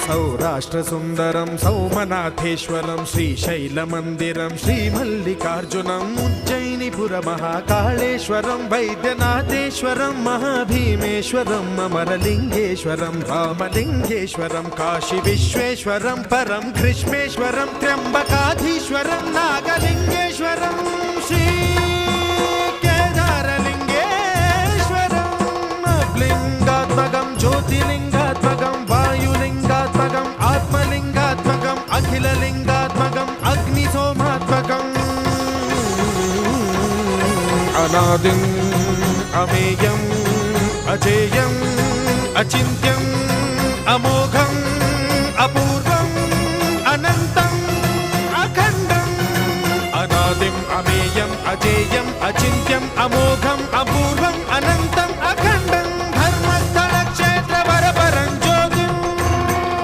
सौराष्ट्रसुन्दरं सौमनाथेश्वरं श्रीशैलमन्दिरं श्रीमल्लिकार्जुनं उज्जयिनीपुरमहाकाळेश्वरं वैद्यनाथेश्वरं महाभीमेश्वरम् अमरलिङ्गेश्वरं रामलिङ्गेश्वरं काशीविश्वेश्वरं परं ग्रीष्मेश्वरं त्र्यम्बकाधीश्वरं नागलिङ्गेश्वरं श्रीकेदारलिङ्गेश्वरं लिङ्गात्मकं ज्योतिलिङ्गात्मकं वायुलिङ्गात्मकम् आत्मलिङ्गात्मकम् अखिललिङ्गात्मकम् अग्निसोमात्मकम् अनादिम् अमेयम् अजेयम् अचिन्त्यम् अमोघम्